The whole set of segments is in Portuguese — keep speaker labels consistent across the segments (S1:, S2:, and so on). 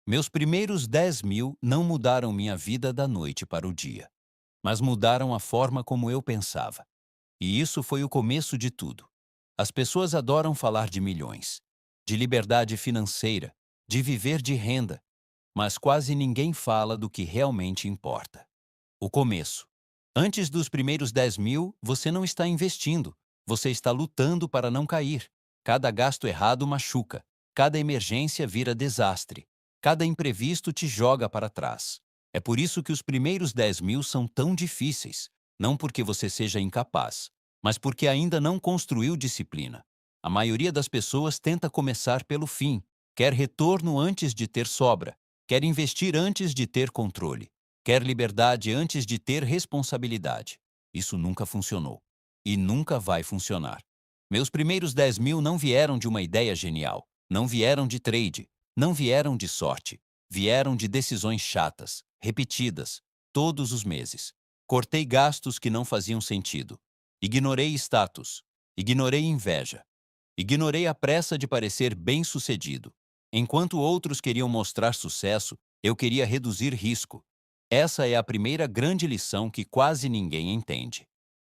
S1: Meus primeiros 10.000 não mudaram minha vida da noite para o dia, mas mudaram a forma como eu pensava. E isso foi o começo de tudo. As pessoas adoram falar de milhões, de liberdade financeira, de viver de renda, mas quase ninguém fala do que realmente importa. O começo. Antes dos primeiros 10.000, você não está investindo, você está lutando para não cair. Cada gasto errado machuca, cada emergência vira desastre, cada imprevisto te joga para trás. É por isso que os primeiros 10.000 são tão difíceis, não porque você seja incapaz, mas porque ainda não construiu disciplina. A maioria das pessoas tenta começar pelo fim, quer retorno antes de ter sobra, quer investir antes de ter controle. Quer liberdade antes de ter responsabilidade. Isso nunca funcionou. E nunca vai funcionar. Meus primeiros 10.000 não vieram de uma ideia genial. Não vieram de trade. Não vieram de sorte. Vieram de decisões chatas, repetidas, todos os meses. Cortei gastos que não faziam sentido. Ignorei status. Ignorei inveja. Ignorei a pressa de parecer bem-sucedido. Enquanto outros queriam mostrar sucesso, eu queria reduzir risco. Essa é a primeira grande lição que quase ninguém entende.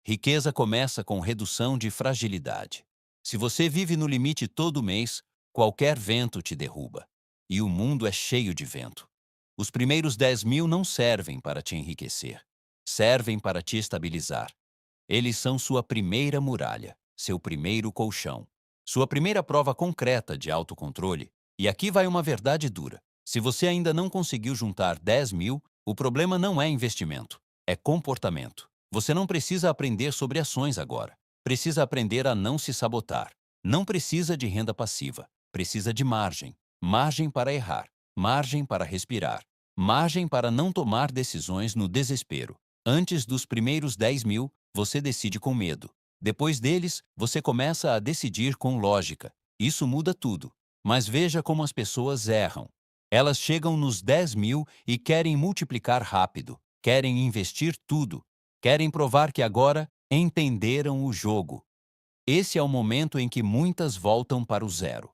S1: Riqueza começa com redução de fragilidade. Se você vive no limite todo mês, qualquer vento te derruba. E o mundo é cheio de vento. Os primeiros 10.000 não servem para te enriquecer. Servem para te estabilizar. Eles são sua primeira muralha, seu primeiro colchão, sua primeira prova concreta de autocontrole. E aqui vai uma verdade dura. Se você ainda não conseguiu juntar 10.000, o problema não é investimento, é comportamento. Você não precisa aprender sobre ações agora. Precisa aprender a não se sabotar. Não precisa de renda passiva. Precisa de margem. Margem para errar. Margem para respirar. Margem para não tomar decisões no desespero. Antes dos primeiros 10.000, você decide com medo. Depois deles, você começa a decidir com lógica. Isso muda tudo. Mas veja como as pessoas erram. Elas chegam nos 10.000 e querem multiplicar rápido, querem investir tudo, querem provar que agora entenderam o jogo. Esse é o momento em que muitas voltam para o zero.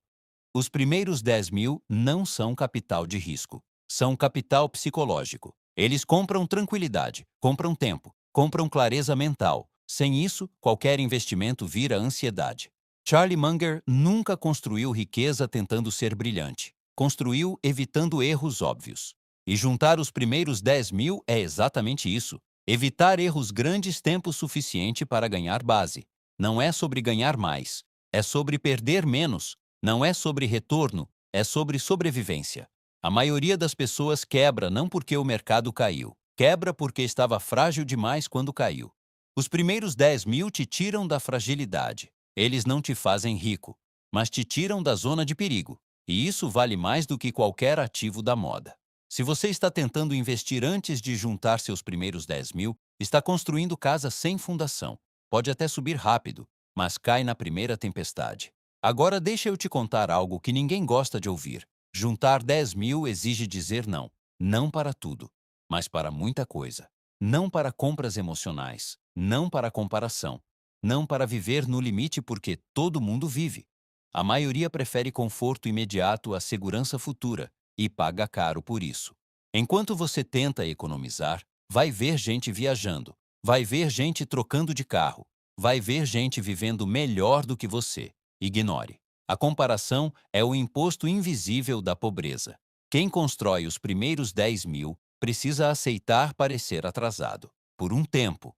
S1: Os primeiros 10.000 não são capital de risco, são capital psicológico. Eles compram tranquilidade, compram tempo, compram clareza mental. Sem isso, qualquer investimento vira ansiedade. Charlie Munger nunca construiu riqueza tentando ser brilhante. Construiu evitando erros óbvios. E juntar os primeiros 10.000 é exatamente isso. Evitar erros grandes tempo suficiente para ganhar base. Não é sobre ganhar mais, é sobre perder menos. Não é sobre retorno, é sobre sobrevivência. A maioria das pessoas quebra não porque o mercado caiu. Quebra porque estava frágil demais quando caiu. Os primeiros 10.000 te tiram da fragilidade. Eles não te fazem rico, mas te tiram da zona de perigo. E isso vale mais do que qualquer ativo da moda. Se você está tentando investir antes de juntar seus primeiros 10.000, está construindo casa sem fundação. Pode até subir rápido, mas cai na primeira tempestade. Agora deixa eu te contar algo que ninguém gosta de ouvir. Juntar 10.000 exige dizer não. Não para tudo, mas para muita coisa. Não para compras emocionais. Não para comparação. Não para viver no limite porque todo mundo vive. A maioria prefere conforto imediato à segurança futura e paga caro por isso. Enquanto você tenta economizar, vai ver gente viajando, vai ver gente trocando de carro, vai ver gente vivendo melhor do que você. Ignore. A comparação é o imposto invisível da pobreza. Quem constrói os primeiros 10.000 precisa aceitar parecer atrasado, por um tempo.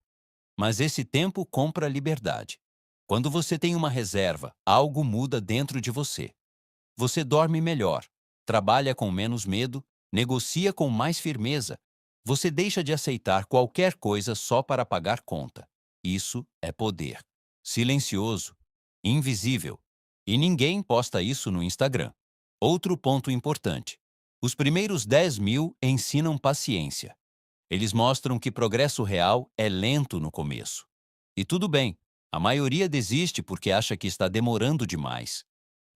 S1: Mas esse tempo compra liberdade. Quando você tem uma reserva, algo muda dentro de você. Você dorme melhor, trabalha com menos medo, negocia com mais firmeza. Você deixa de aceitar qualquer coisa só para pagar conta. Isso é poder. Silencioso, invisível. E ninguém posta isso no Instagram. Outro ponto importante. Os primeiros 10.000 ensinam paciência. Eles mostram que progresso real é lento no começo. E tudo bem, a maioria desiste porque acha que está demorando demais.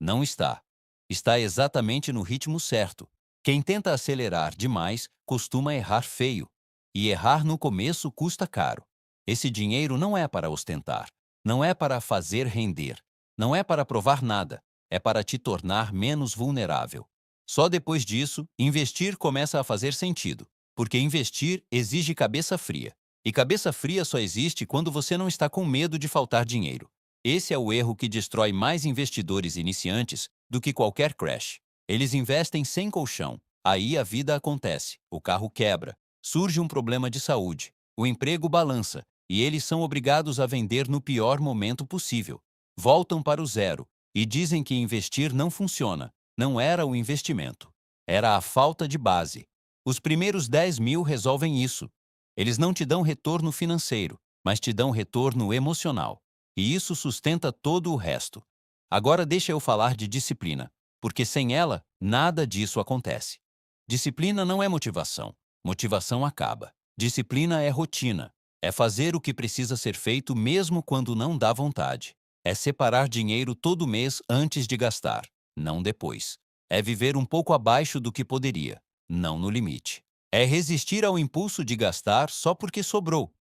S1: Não está. Está exatamente no ritmo certo. Quem tenta acelerar demais costuma errar feio. E errar no começo custa caro. Esse dinheiro não é para ostentar. Não é para fazer render. Não é para provar nada. É para te tornar menos vulnerável. Só depois disso, investir começa a fazer sentido, porque investir exige cabeça fria. E cabeça fria só existe quando você não está com medo de faltar dinheiro. Esse é o erro que destrói mais investidores iniciantes do que qualquer crash. Eles investem sem colchão. Aí a vida acontece, o carro quebra, surge um problema de saúde, o emprego balança, e eles são obrigados a vender no pior momento possível. Voltam para o zero e dizem que investir não funciona. Não era o investimento, era a falta de base. Os primeiros 10 mil resolvem isso. Eles não te dão retorno financeiro, mas te dão retorno emocional. E isso sustenta todo o resto. Agora deixa eu falar de disciplina, porque sem ela, nada disso acontece. Disciplina não é motivação. Motivação acaba. Disciplina é rotina. É fazer o que precisa ser feito mesmo quando não dá vontade. É separar dinheiro todo mês antes de gastar, não depois. É viver um pouco abaixo do que poderia, não no limite. É resistir ao impulso de gastar só porque sobrou.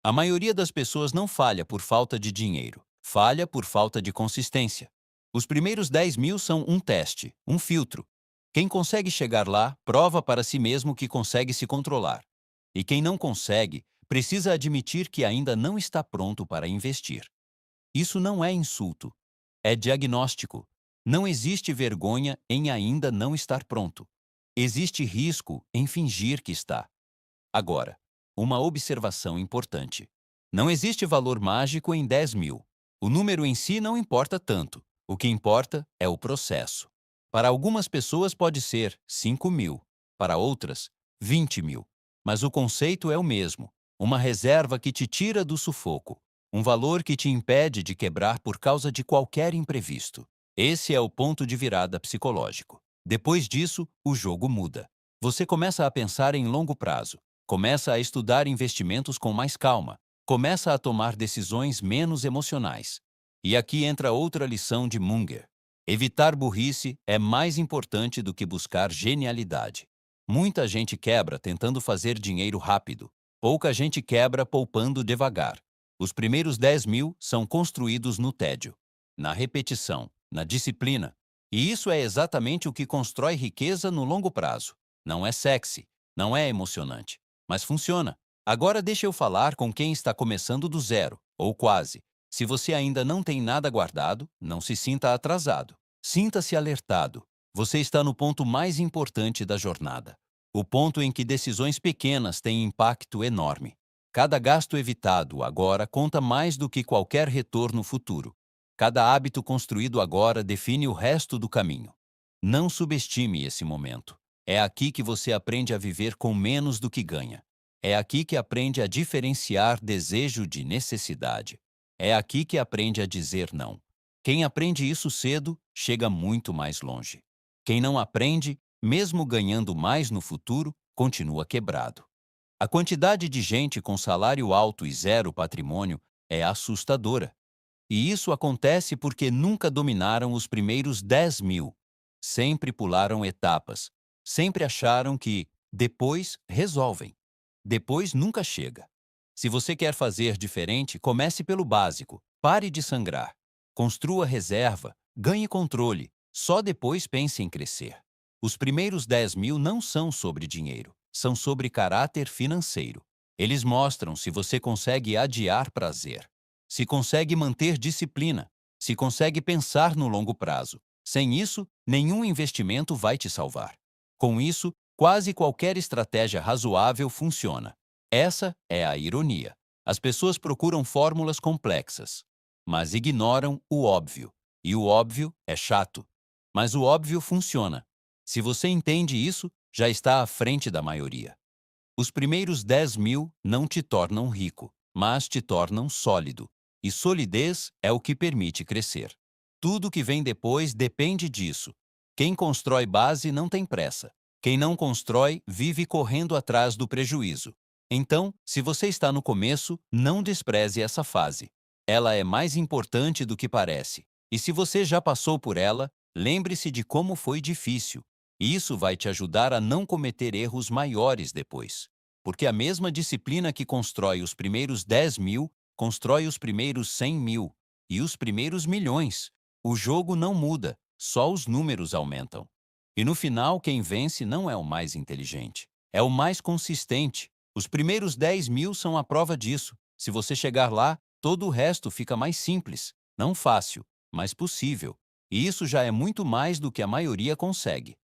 S1: A maioria das pessoas não falha por falta de dinheiro, falha por falta de consistência. Os primeiros 10 mil são um teste, um filtro. Quem consegue chegar lá, prova para si mesmo que consegue se controlar. E quem não consegue, precisa admitir que ainda não está pronto para investir. Isso não é insulto, é diagnóstico. Não existe vergonha em ainda não estar pronto. Existe risco em fingir que está. Agora, uma observação importante. Não existe valor mágico em 10 mil. O número em si não importa tanto. O que importa é o processo. Para algumas pessoas pode ser 5 mil, para outras, 20 mil. Mas o conceito é o mesmo. Uma reserva que te tira do sufoco. Um valor que te impede de quebrar por causa de qualquer imprevisto. Esse é o ponto de virada psicológico. Depois disso, o jogo muda. Você começa a pensar em longo prazo. Começa a estudar investimentos com mais calma. Começa a tomar decisões menos emocionais. E aqui entra outra lição de Munger. Evitar burrice é mais importante do que buscar genialidade. Muita gente quebra tentando fazer dinheiro rápido. Pouca gente quebra poupando devagar. Os primeiros 10 mil são construídos no tédio, na repetição, na disciplina. E isso é exatamente o que constrói riqueza no longo prazo. Não é sexy, não é emocionante, mas funciona. Agora deixa eu falar com quem está começando do zero, ou quase. Se você ainda não tem nada guardado, não se sinta atrasado. Sinta-se alertado. Você está no ponto mais importante da jornada. O ponto em que decisões pequenas têm impacto enorme. Cada gasto evitado agora conta mais do que qualquer retorno futuro. Cada hábito construído agora define o resto do caminho. Não subestime esse momento. É aqui que você aprende a viver com menos do que ganha. É aqui que aprende a diferenciar desejo de necessidade. É aqui que aprende a dizer não. Quem aprende isso cedo, chega muito mais longe. Quem não aprende, mesmo ganhando mais no futuro, continua quebrado. A quantidade de gente com salário alto e zero patrimônio é assustadora. E isso acontece porque nunca dominaram os primeiros 10 mil. Sempre pularam etapas. Sempre acharam que depois resolvem. Depois nunca chega. Se você quer fazer diferente, comece pelo básico. Pare de sangrar. Construa reserva. Ganhe controle. Só depois pense em crescer. Os primeiros 10 mil não são sobre dinheiro. São sobre caráter financeiro. Eles mostram se você consegue adiar prazer. Se consegue manter disciplina, se consegue pensar no longo prazo. Sem isso, nenhum investimento vai te salvar. Com isso, quase qualquer estratégia razoável funciona. Essa é a ironia. As pessoas procuram fórmulas complexas, mas ignoram o óbvio. E o óbvio é chato. Mas o óbvio funciona. Se você entende isso, já está à frente da maioria. Os primeiros 10 mil não te tornam rico, mas te tornam sólido. E solidez é o que permite crescer. Tudo que vem depois depende disso. Quem constrói base não tem pressa. Quem não constrói vive correndo atrás do prejuízo. Então, se você está no começo, não despreze essa fase. Ela é mais importante do que parece. E se você já passou por ela, lembre-se de como foi difícil. Isso vai te ajudar a não cometer erros maiores depois. Porque a mesma disciplina que constrói os primeiros 10 mil, constrói os primeiros 100 mil e os primeiros milhões. O jogo não muda, só os números aumentam. E no final, quem vence não é o mais inteligente, é o mais consistente. Os primeiros 10.000 são a prova disso. Se você chegar lá, todo o resto fica mais simples. Não fácil, mas possível. E isso já é muito mais do que a maioria consegue.